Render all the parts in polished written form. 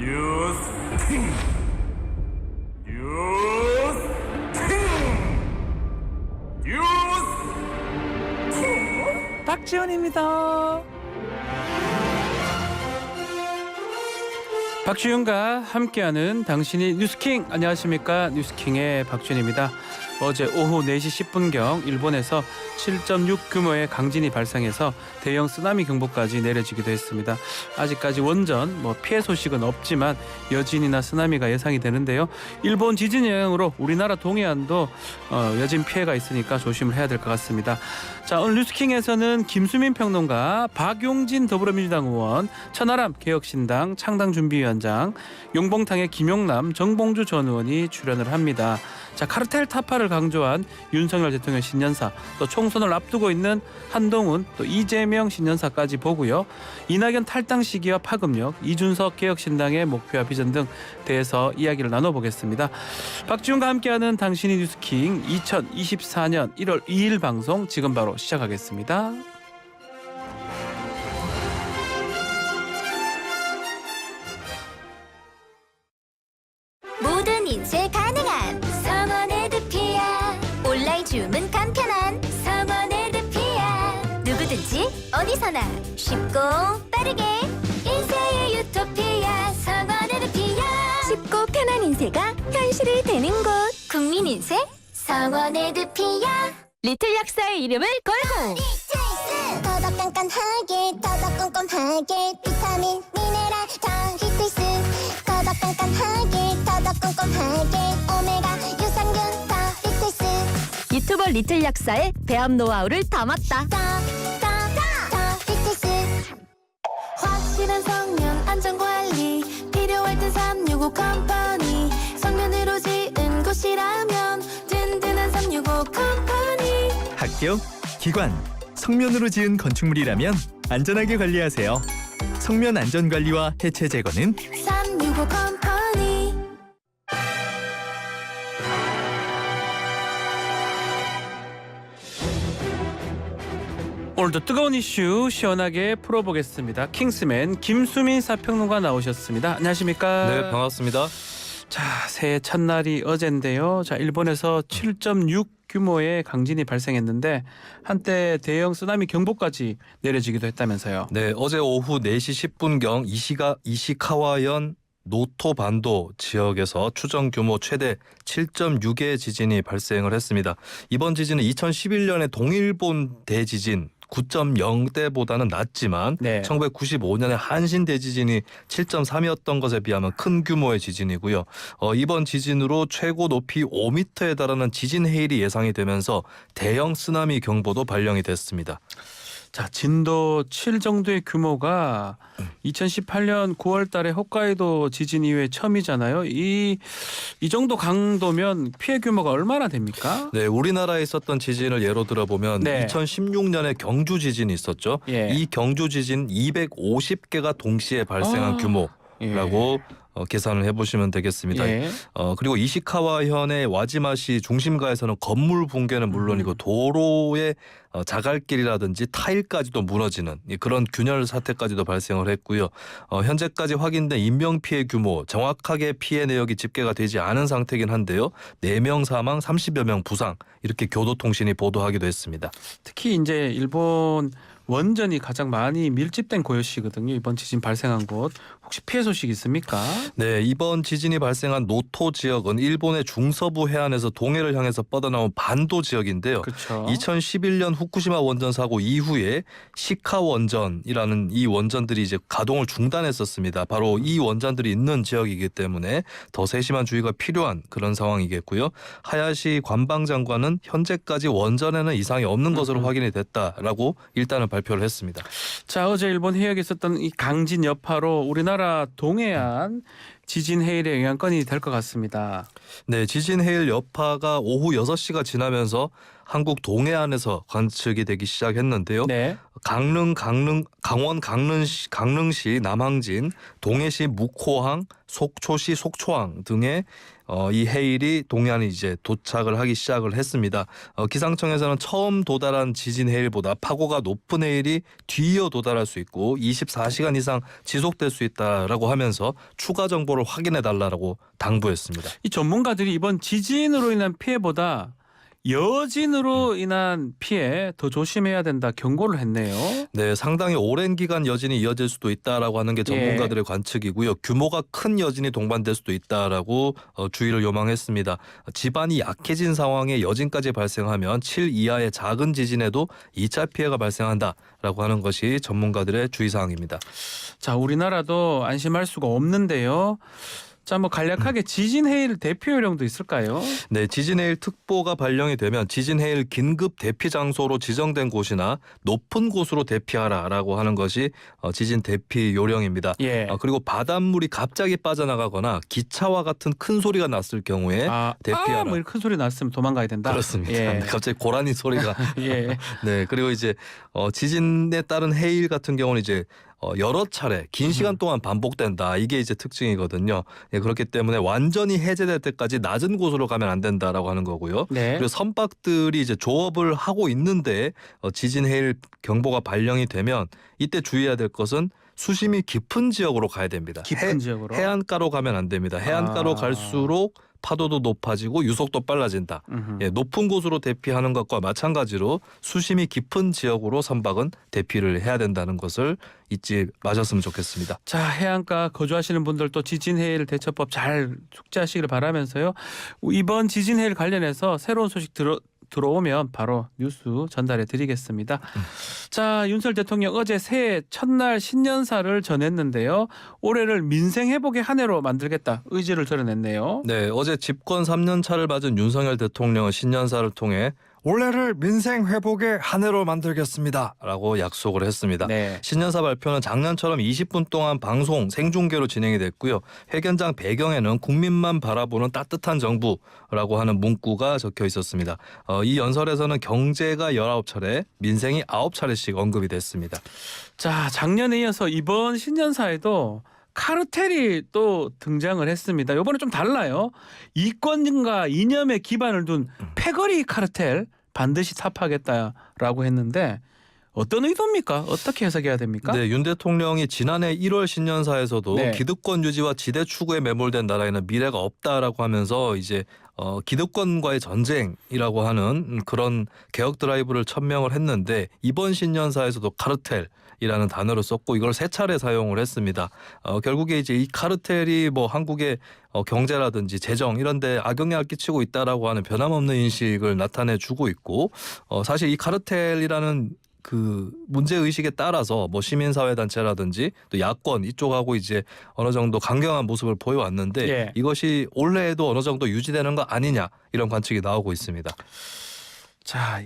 뉴스 킹! 뉴스 킹! 뉴스 킹! 박지훈입니다. 박지훈과 함께하는 당신이 뉴스킹. 안녕하십니까, 뉴스킹의 박지훈입니다. 어제 오후 4시 10분경 일본에서 7.6 규모의 강진이 발생해서 대형 쓰나미 경보까지 내려지기도 했습니다. 아직까지 원전 피해 소식은 없지만 여진이나 쓰나미가 예상이 되는데요. 일본 지진 영향으로 우리나라 동해안도 여진 피해가 있으니까 조심을 해야 될 것 같습니다. 자, 오늘 뉴스킹에서는 김수민 평론가, 박용진 더불어민주당 의원, 천하람 개혁신당 창당준비위원장, 용봉탕의 김용남, 정봉주 전 의원이 출연을 합니다. 자, 카르텔 타파를 강조한 윤석열 대통령 신년사, 또 총선을 앞두고 있는 한동훈, 또 이재명 신년사까지 보고요. 이낙연 탈당 시기와 파급력, 이준석 개혁신당의 목표와 비전 등 대해서 이야기를 나눠보겠습니다. 박지훈과 함께하는 당신이 뉴스킹 2024년 1월 2일 방송 지금 바로 시작하겠습니다. 모든 인쇄 가능한 성원 에드피아. 온라인 주문 간편한 성원 에드피아. 누구든지 어디서나 쉽고 빠르게 인쇄의 유토피아. 성원 에드피아. 쉽고 편한 인쇄가 현실이 되는 곳. 국민 인쇄 성원 에드피아. 리틀 약사의 이름을 걸고 더더 깐깐하게 더더 꼼꼼하게 비타민 미네랄 다 리필스 더더 깐깐하게 더더 꼼꼼하게 오메가 유산균 다 리필스 유튜버 리틀 약사의 배합 노하우를 담았다. 다 리필스 확실한 성면 안전관리 필요할 땐 365 컴퍼니. 성면으로 지은 곳이라면 든든한 365 컴퍼니. 학교, 기관, 성면으로 지은 건축물이라면 안전하게 관리하세요. 성면 안전관리와 해체 제거는 365 컴퍼니. 오늘도 뜨거운 이슈 시원하게 풀어보겠습니다. 킹스맨 김수민 사평론가 나오셨습니다. 안녕하십니까? 네, 반갑습니다. 자, 새해 첫날이 어젠데요. 자, 일본에서 7.6 규모의 강진이 발생했는데 한때 대형 쓰나미 경보까지 내려지기도 했다면서요. 네, 어제 오후 4시 10분경 이시카와현 노토반도 지역에서 추정 규모 최대 7.6의 지진이 발생을 했습니다. 이번 지진은 2011년의 동일본 대지진 9.0대보다는 낮지만 네. 1995년에 한신 대지진이 7.3이었던 것에 비하면 큰 규모의 지진이고요. 이번 지진으로 최고 높이 5m에 달하는 지진 해일이 예상이 되면서 대형 쓰나미 경보도 발령이 됐습니다. 자, 진도 7 정도의 규모가 2018년 9월 달에 홋카이도 지진 이후에 처음이잖아요. 이 정도 강도면 피해 규모가 얼마나 됩니까? 네, 우리나라에 있었던 지진을 예로 들어보면 네. 2016년에 경주 지진이 있었죠. 예. 이 경주 지진 250개가 동시에 발생한 규모라고 계산을 해보시면 되겠습니다. 예. 그리고 이시카와현의 와지마시 중심가에서는 건물 붕괴는 물론이고 도로의 자갈길이라든지 타일까지도 무너지는 그런 균열 사태까지도 발생을 했고요. 현재까지 확인된 인명피해 규모 정확하게 피해 내역이 집계가 되지 않은 상태이긴 한데요. 4명 사망 30여 명 부상 이렇게 교도통신이 보도하기도 했습니다. 특히 이제 일본 원전이 가장 많이 밀집된 고요시거든요. 이번 지진 발생한 곳. 혹시 피해 소식 있습니까? 네, 이번 지진이 발생한 노토 지역은 일본의 중서부 해안에서 동해를 향해서 뻗어나온 반도 지역인데요. 그렇죠. 2011년 후쿠시마 원전 사고 이후에 시카 원전이라는 이 원전들이 이제 가동을 중단했었습니다. 바로 이 원전들이 있는 지역이기 때문에 더 세심한 주의가 필요한 그런 상황이겠고요. 하야시 관방장관은 현재까지 원전에는 이상이 없는 것으로 확인이 됐다라고 일단은 발표를 했습니다. 자, 어제 일본 해역에 있었던 이 강진 여파로 우리나라 동해안 지진 해일의 영향권이 될 것 같습니다. 네, 지진 해일 여파가 오후 6시가 지나면서 한국 동해안에서 관측이 되기 시작했는데요. 네. 강릉, 강원 강릉시 남항진, 동해시 묵호항, 속초시 속초항 등의 이 해일이 동해안에 이제 도착을 하기 시작을 했습니다. 기상청에서는 처음 도달한 지진 해일보다 파고가 높은 해일이 뒤이어 도달할 수 있고 24시간 이상 지속될 수 있다라고 하면서 추가 정보를 확인해 달라고 당부했습니다. 이 전문가들이 이번 지진으로 인한 피해보다 여진으로 인한 피해 더 조심해야 된다 경고를 했네요. 네, 상당히 오랜 기간 여진이 이어질 수도 있다라고 하는 게 전문가들의 관측이고요. 규모가 큰 여진이 동반될 수도 있다라고 주의를 요망했습니다. 지반이 약해진 상황에 여진까지 발생하면 7 이하의 작은 지진에도 2차 피해가 발생한다라고 하는 것이 전문가들의 주의사항입니다. 자, 우리나라도 안심할 수가 없는데요. 자, 뭐 간략하게 지진 해일 대피 요령도 있을까요? 네, 지진 해일 특보가 발령이 되면 지진 해일 긴급 대피 장소로 지정된 곳이나 높은 곳으로 대피하라라고 하는 것이 지진 대피 요령입니다. 예. 그리고 바닷물이 갑자기 빠져나가거나 기차와 같은 큰 소리가 났을 경우에 대피하라. 뭐 이렇게 큰 소리 났으면 도망가야 된다. 그렇습니다. 예. 갑자기 고라니 소리가. 예. 네, 그리고 이제 지진에 따른 해일 같은 경우는 이제 여러 차례 긴 시간 동안 반복된다. 이게 이제 특징이거든요. 예, 그렇기 때문에 완전히 해제될 때까지 낮은 곳으로 가면 안 된다라고 하는 거고요. 네. 그리고 선박들이 이제 조업을 하고 있는데 지진 해일 경보가 발령이 되면 이때 주의해야 될 것은 수심이 깊은 지역으로 가야 됩니다. 깊은 지역으로. 해안가로 가면 안 됩니다. 해안가로 갈수록 파도도 높아지고 유속도 빨라진다. 예, 높은 곳으로 대피하는 것과 마찬가지로 수심이 깊은 지역으로 선박은 대피를 해야 된다는 것을 잊지 마셨으면 좋겠습니다. 자, 해안가 거주하시는 분들도 지진 해일 대처법 잘 숙지하시길 바라면서요. 이번 지진 해일 관련해서 새로운 소식 들어오면 바로 뉴스 전달해 드리겠습니다. 자, 윤석열 대통령 어제 새해 첫날 신년사를 전했는데요. 올해를 민생 회복의 한 해로 만들겠다 의지를 드러냈네요. 네, 어제 집권 3년 차를 맞은 윤석열 대통령은 신년사를 통해 올해를 민생 회복의 한 해로 만들겠습니다 라고 약속을 했습니다. 네. 신년사 발표는 작년처럼 20분 동안 방송 생중계로 진행이 됐고요. 회견장 배경에는 국민만 바라보는 따뜻한 정부라고 하는 문구가 적혀 있었습니다. 이 연설에서는 경제가 19차례, 민생이 9차례씩 언급이 됐습니다. 자, 작년에 이어서 이번 신년사에도 카르텔이 또 등장을 했습니다. 이번에 좀 달라요. 이권과 이념에 기반을 둔 패거리 카르텔 반드시 타파하겠다라고 했는데 어떤 의도입니까? 어떻게 해석해야 됩니까? 네, 윤 대통령이 지난해 1월 신년사에서도 네. 기득권 유지와 지대 추구에 매몰된 나라에는 미래가 없다라고 하면서 이제 기득권과의 전쟁이라고 하는 그런 개혁 드라이브를 천명을 했는데 이번 신년사에서도 카르텔이라는 단어를 썼고 이걸 3차례 사용을 했습니다. 결국에 이제 이 카르텔이 뭐 한국의 경제라든지 재정 이런 데 악영향을 끼치고 있다라고 하는 변함없는 인식을 나타내 주고 있고 사실 이 카르텔이라는 그 문제 의식에 따라서 뭐 시민사회 단체라든지 또 야권 이쪽하고 이제 어느 정도 강경한 모습을 보여왔는데 예. 이것이 올해에도 어느 정도 유지되는 거 아니냐 이런 관측이 나오고 있습니다. 자,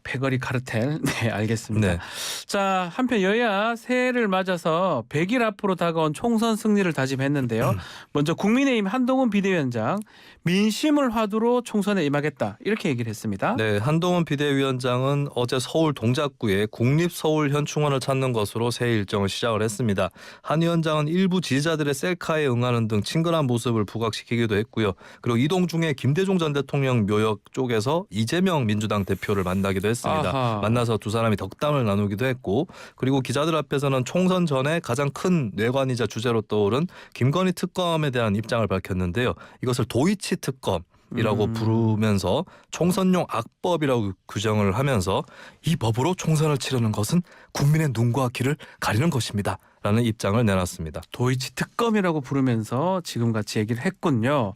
패거리 카르텔. 네, 알겠습니다. 네. 자, 한편 여야 새해를 맞아서 100일 앞으로 다가온 총선 승리를 다짐했는데요. 먼저 국민의힘 한동훈 비대위원장 민심을 화두로 총선에 임하겠다 이렇게 얘기를 했습니다. 네, 한동훈 비대위원장은 어제 서울 동작구에 국립서울현충원을 찾는 것으로 새해 일정을 시작을 했습니다. 한 위원장은 일부 지지자들의 셀카에 응하는 등 친근한 모습을 부각시키기도 했고요. 그리고 이동 중에 김대중 전 대통령 묘역 쪽에서 이재명 민주당 대표를 만나기도 했습니다. 아하. 만나서 두 사람이 덕담을 나누기도 했고 그리고 기자들 앞에서는 총선 전에 가장 큰 뇌관이자 주제로 떠오른 김건희 특검에 대한 입장을 밝혔는데요. 이것을 도이치 특검이라고 부르면서 총선용 악법이라고 규정을 하면서 이 법으로 총선을 치르는 것은 국민의 눈과 귀를 가리는 것입니다. 라는 입장을 내놨습니다. 도이치 특검이라고 부르면서 지금같이 얘기를 했군요.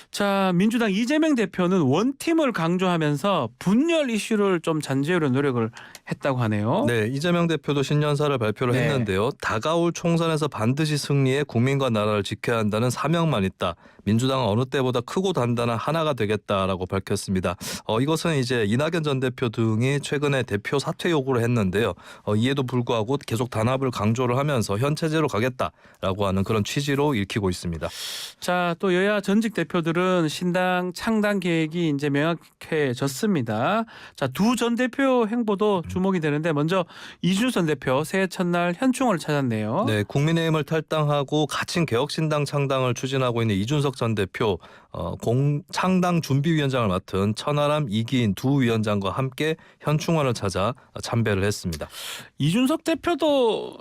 자, 민주당 이재명 대표는 원팀을 강조하면서 분열 이슈를 좀 잔재우려 노력을 했다고 하네요. 네, 이재명 대표도 신년사를 발표를 네. 했는데요. 다가올 총선에서 반드시 승리해 국민과 나라를 지켜야 한다는 사명만 있다. 민주당은 어느 때보다 크고 단단한 하나가 되겠다라고 밝혔습니다. 이것은 이제 이낙연 전 대표 등이 최근에 대표 사퇴 요구를 했는데요. 이에도 불구하고 계속 단합을 강조를 하면서 현 체제로 가겠다라고 하는 그런 취지로 읽히고 있습니다. 자, 또 여야 전직 대표들은 오늘은 신당 창당 계획이 이제 명확해졌습니다. 자, 두 전 대표 행보도 주목이 되는데 먼저 이준석 대표 새해 첫날 현충원을 찾았네요. 네, 국민의힘을 탈당하고 갇힌 개혁신당 창당을 추진하고 있는 이준석 전 대표 창당 준비위원장을 맡은 천하람, 이기인 두 위원장과 함께 현충원을 찾아 참배를 했습니다. 이준석 대표도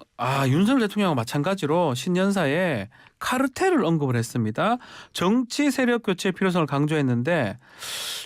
윤석열 대통령과 마찬가지로 신년사에 카르텔을 언급을 했습니다. 정치 세력 교체 필요성을 강조했는데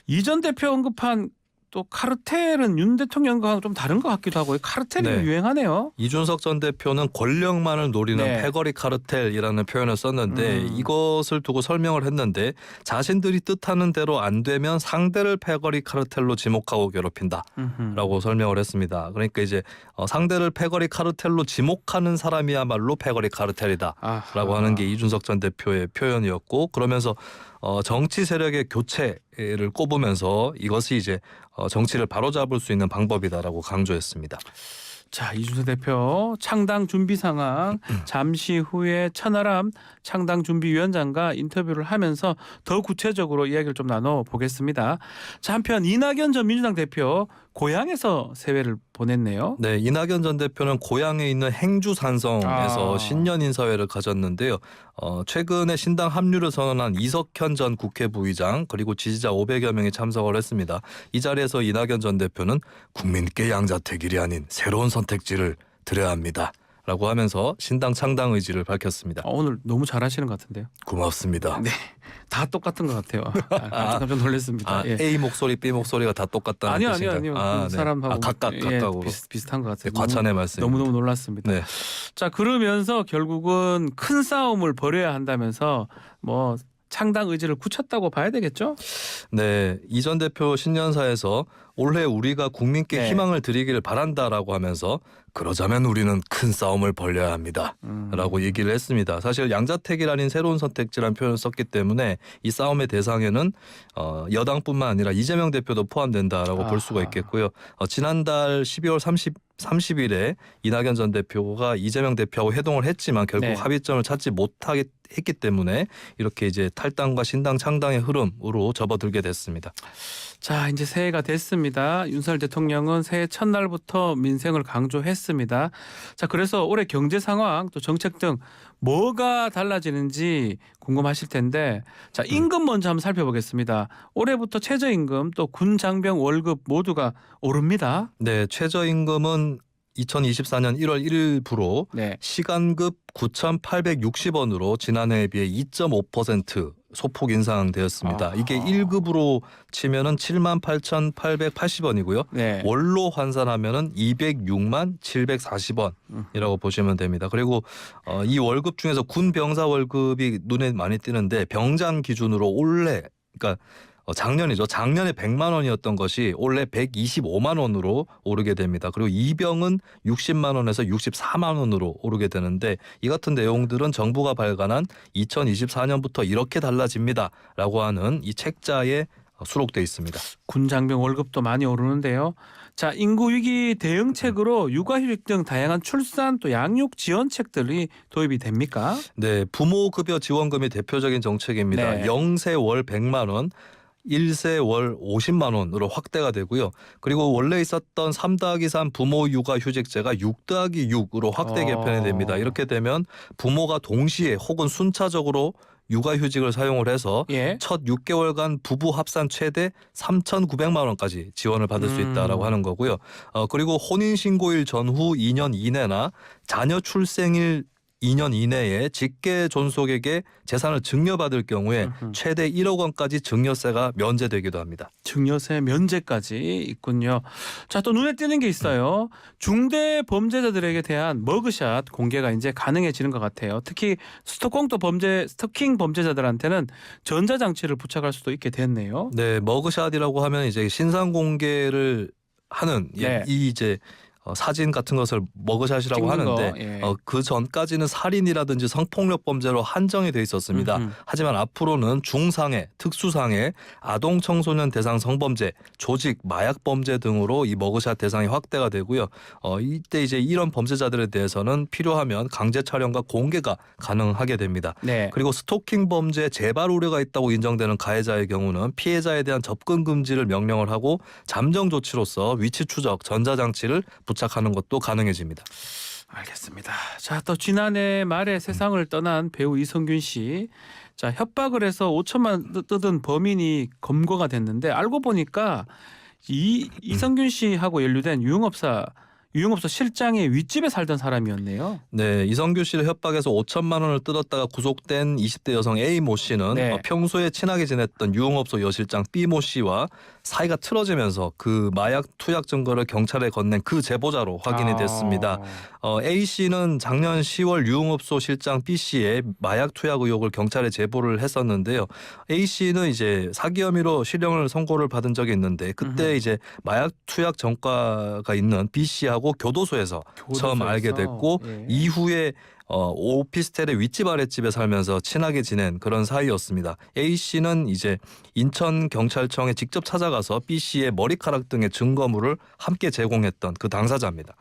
이 전 대표 언급한 또 카르텔은 윤 대통령과 좀 다른 것 같기도 하고 카르텔이 네. 유행하네요. 이준석 전 대표는 권력만을 노리는 네. 패거리 카르텔이라는 표현을 썼는데 이것을 두고 설명을 했는데 자신들이 뜻하는 대로 안 되면 상대를 패거리 카르텔로 지목하고 괴롭힌다라고 설명을 했습니다. 그러니까 이제 상대를 패거리 카르텔로 지목하는 사람이야말로 패거리 카르텔이다라고 하는 게 이준석 전 대표의 표현이었고 그러면서 정치 세력의 교체를 꼽으면서 이것이 이제 정치를 바로잡을 수 있는 방법이다라고 강조했습니다. 자, 이준석 대표 창당 준비 상황 잠시 후에 천하람 창당 준비위원장과 인터뷰를 하면서 더 구체적으로 이야기를 좀 나눠보겠습니다. 자, 한편 이낙연 전 민주당 대표 고향에서 세회를 보냈네요. 네, 이낙연 전 대표는 고향에 있는 행주산성에서 신년 인사회를 가졌는데요. 최근에 신당 합류를 선언한 이석현 전 국회 부의장 그리고 지지자 500여 명이 참석을 했습니다. 이 자리에서 이낙연 전 대표는 국민께 양자택일이 아닌 새로운 선택지를 드려야 합니다. 라고 하면서 신당 창당 의지를 밝혔습니다. 오늘 너무 잘하시는 것 같은데요. 고맙습니다. 네, 다 똑같은 것 같아요. 깜짝 놀랐습니다. 예. A 목소리, B 목소리가 다 똑같다는 아니요. 뜻인가요? 그 사람하고 각각으로 비슷한 것 같아요. 과찬의 말씀. 너무너무 놀랐습니다. 네. 자, 그러면서 결국은 큰 싸움을 벌여야 한다면서 뭐 창당 의지를 굳혔다고 봐야 되겠죠? 네, 이 전 대표 신년사에서 올해 우리가 국민께 네. 희망을 드리기를 바란다라고 하면서 그러자면 우리는 큰 싸움을 벌여야 합니다. 라고 얘기를 했습니다. 사실 양자택일 아닌 새로운 선택지라는 표현을 썼기 때문에 이 싸움의 대상에는 여당뿐만 아니라 이재명 대표도 포함된다라고 볼 수가 있겠고요. 지난달 12월 30일에 이낙연 전 대표가 이재명 대표하고 회동을 했지만 결국 네. 합의점을 찾지 못하게 했기 때문에 이렇게 이제 탈당과 신당 창당의 흐름으로 접어들게 됐습니다. 자, 이제 새해가 됐습니다. 윤석열 대통령은 새해 첫날부터 민생을 강조했습니다. 자, 그래서 올해 경제 상황 또 정책 등 뭐가 달라지는지 궁금하실 텐데 자, 임금 먼저 한번 살펴보겠습니다. 올해부터 최저임금 또 군 장병 월급 모두가 오릅니다. 네, 최저임금은 2024년 1월 1일부로 네. 시간급 9,860원으로 지난해에 비해 2.5% 소폭 인상되었습니다. 이게 1급으로 치면은 78,880원이고요. 네. 월로 환산하면은 206만 740원이라고 보시면 됩니다. 그리고 이 월급 중에서 군 병사 월급이 눈에 많이 띄는데 병장 기준으로 올해 그러니까 작년이죠. 작년에 100만 원이었던 것이 올해 125만 원으로 오르게 됩니다. 그리고 이병은 60만 원에서 64만 원으로 오르게 되는데 이 같은 내용들은 정부가 발간한 2024년부터 이렇게 달라집니다라고 하는 이 책자에 수록돼 있습니다. 군 장병 월급도 많이 오르는데요. 자, 인구 위기 대응책으로 육아휴직 등 다양한 출산 또 양육 지원책들이 도입이 됩니까? 네, 부모급여 지원금이 대표적인 정책입니다. 네. 0세 월 100만 원, 1세 월 50만 원으로 확대가 되고요. 그리고 원래 있었던 3+3 부모 육아 휴직제가 6+6으로 확대 개편이 됩니다. 이렇게 되면 부모가 동시에 혹은 순차적으로 육아휴직을 사용을 해서 예. 첫 6개월간 부부 합산 최대 3,900만 원까지 지원을 받을 수 있다라고 하는 거고요. 그리고 혼인신고일 전후 2년 이내나 자녀 출생일 2년 이내에 직계 존속에게 재산을 증여받을 경우에 최대 1억 원까지 증여세가 면제되기도 합니다. 증여세 면제까지 있군요. 자, 또 눈에 띄는 게 있어요. 중대 범죄자들에게 대한 머그샷 공개가 이제 가능해지는 것 같아요. 특히 스토킹 범죄자들한테는 전자장치를 부착할 수도 있게 됐네요. 네, 머그샷이라고 하면 이제 신상 공개를 하는 네. 이 이제 사진 같은 것을 머그샷이라고 찍는 하는데 거, 예. 그 전까지는 살인이라든지 성폭력 범죄로 한정이 돼 있었습니다. 하지만 앞으로는 중상해, 특수상해, 아동 청소년 대상 성범죄, 조직 마약 범죄 등으로 이 머그샷 대상이 확대가 되고요. 이때 이제 이런 범죄자들에 대해서는 필요하면 강제 촬영과 공개가 가능하게 됩니다. 네. 그리고 스토킹 범죄 재발 우려가 있다고 인정되는 가해자의 경우는 피해자에 대한 접근 금지를 명령을 하고 잠정 조치로서 위치 추적, 전자장치를 부착하는 것도 가능해집니다. 알겠습니다. 자, 또 지난해 말에 세상을 떠난 배우 이성균 씨. 자, 협박을 해서 5천만 뜯은 범인이 검거가 됐는데 알고 보니까 이성균 씨하고 연루된 유흥업소 실장의 윗집에 살던 사람이었네요. 네, 이성균 씨를 협박해서 5천만 원을 뜯었다가 구속된 20대 여성 A 모 씨는 네. 평소에 친하게 지냈던 유흥업소 여실장 B 모 씨와 사이가 틀어지면서 그 마약 투약 증거를 경찰에 건넨 그 제보자로 확인이 됐습니다. A 씨는 작년 10월 유흥업소 실장 B 씨의 마약 투약 의혹을 경찰에 제보를 했었는데요. A 씨는 이제 사기 혐의로 실형을 선고를 받은 적이 있는데 그때 이제 마약 투약 전과가 있는 B 씨하고 교도소에서 처음 알게 됐고 예. 이후에 오피스텔의 윗집 아랫집에 살면서 친하게 지낸 그런 사이였습니다. A 씨는 이제 인천 경찰청에 직접 찾아가서 B 씨의 머리카락 등의 증거물을 함께 제공했던 그 당사자입니다.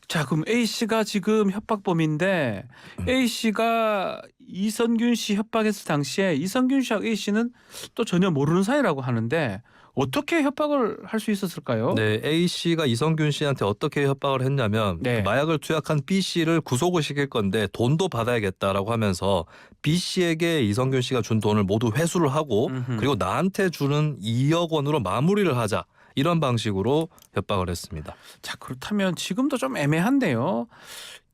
자, 그럼 A 씨가 지금 협박범인데 A 씨가 이성균 씨 협박했을 당시에 이성균 씨하고 A 씨는 또 전혀 모르는 사이라고 하는데 어떻게 협박을 할 수 있었을까요? 네, A 씨가 이성균 씨한테 어떻게 협박을 했냐면 네. 그 마약을 투약한 B 씨를 구속을 시킬 건데 돈도 받아야겠다라고 하면서 B 씨에게 이성균 씨가 준 돈을 모두 회수를 하고 그리고 나한테 주는 2억 원으로 마무리를 하자. 이런 방식으로 협박을 했습니다. 자, 그렇다면 지금도 좀 애매한데요.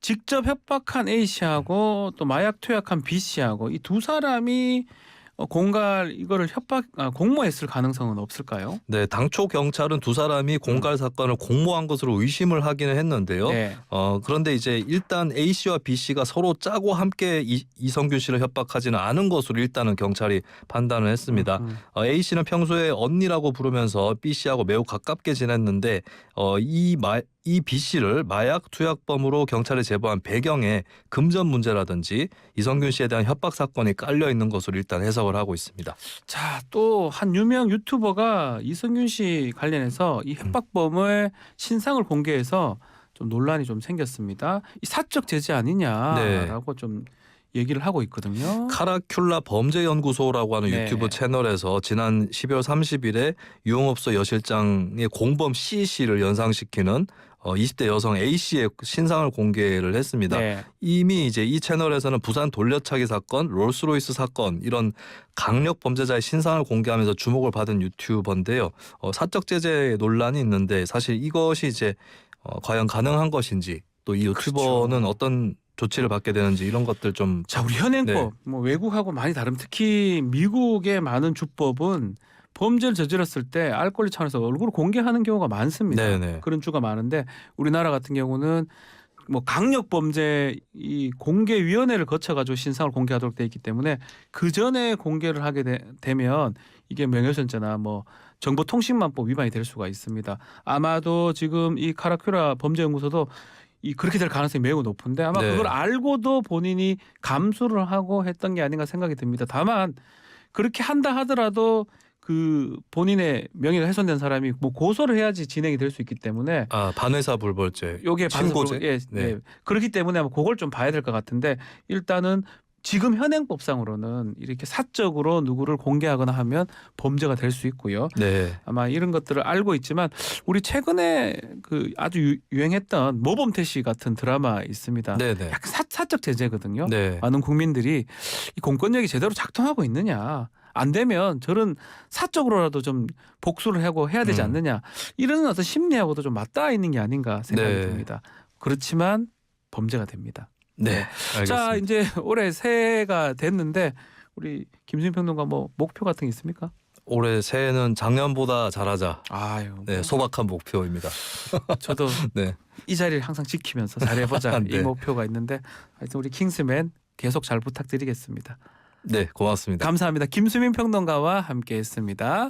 직접 협박한 A 씨하고 또 마약 투약한 B 씨하고 이 두 사람이 공갈 이거를 공모했을 가능성은 없을까요? 네, 당초 경찰은 두 사람이 공갈 사건을 공모한 것으로 의심을 하기는 했는데요. 네. 그런데 이제 일단 A 씨와 B 씨가 서로 짜고 함께 이성균 씨를 협박하지는 않은 것으로 일단은 경찰이 판단을 했습니다. A 씨는 평소에 언니라고 부르면서 B 씨하고 매우 가깝게 지냈는데 이 B 씨를 마약 투약범으로 경찰에 제보한 배경에 금전 문제라든지 이성균 씨에 대한 협박 사건이 깔려 있는 것으로 일단 해석을 하고 있습니다. 자, 또 한 유명 유튜버가 이성균 씨 관련해서 이 협박범의 신상을 공개해서 좀 논란이 좀 생겼습니다. 이 사적 제재 아니냐라고 좀 얘기를 하고 있거든요. 카라큘라 범죄연구소라고 하는 네. 유튜브 채널에서 지난 12월 30일에 유흥업소 여실장의 공범 C 씨를 연상시키는 20대 여성 A 씨의 신상을 공개를 했습니다. 네. 이미 이제 이 채널에서는 부산 돌려차기 사건, 롤스로이스 사건 이런 강력 범죄자의 신상을 공개하면서 주목을 받은 유튜버인데요. 사적 제재 논란이 있는데 사실 이것이 이제 과연 가능한 것인지 또 이 유튜버는 그렇죠. 어떤 조치를 받게 되는지 이런 것들 좀 자, 우리 현행법 뭐 외국하고 많이 다른 특히 미국의 많은 주법은 범죄를 저질렀을 때 알 권리 차원에서 얼굴을 공개하는 경우가 많습니다. 네네. 그런 주가 많은데 우리나라 같은 경우는 뭐 강력 범죄 이 공개위원회를 거쳐가지고 신상을 공개하도록 돼 있기 때문에 그 전에 공개를 하게 되면 이게 명예훼손죄나 뭐 정보통신망법 위반이 될 수가 있습니다. 아마도 지금 이 카라큘라 범죄연구소도 그렇게 될 가능성이 매우 높은데 아마 네. 그걸 알고도 본인이 감수를 하고 했던 게 아닌가 생각이 듭니다. 다만 그렇게 한다 하더라도 그 본인의 명예가 훼손된 사람이 뭐 고소를 해야지 진행이 될 수 있기 때문에 반의사 불벌죄, 요게 친고죄. 네. 그렇기 때문에 아마 그걸 좀 봐야 될 것 같은데 일단은 지금 현행법상으로는 이렇게 사적으로 누구를 공개하거나 하면 범죄가 될 수 있고요. 네. 아마 이런 것들을 알고 있지만 우리 최근에 그 아주 유행했던 모범태시 같은 드라마 있습니다. 네네. 약간 사적 제재거든요. 네. 많은 국민들이 이 공권력이 제대로 작동하고 있느냐. 안 되면 저런 사적으로라도 좀 복수를 하고 해야 되지 않느냐. 이런 어떤 심리하고도 좀 맞닿아 있는 게 아닌가 생각이 네. 듭니다. 그렇지만 범죄가 됩니다. 네. 알겠습니다. 자, 이제 올해 새해가 됐는데 우리 김수민 평론가 뭐 목표 같은 게 있습니까? 올해 새해는 작년보다 잘하자. 아유, 네, 소박한 목표입니다. 저도 네. 이 자리를 항상 지키면서 잘해보자 네. 이 목표가 있는데 하여튼 우리 킹스맨 계속 잘 부탁드리겠습니다. 네, 고맙습니다. 감사합니다. 김수민 평론가와 함께했습니다.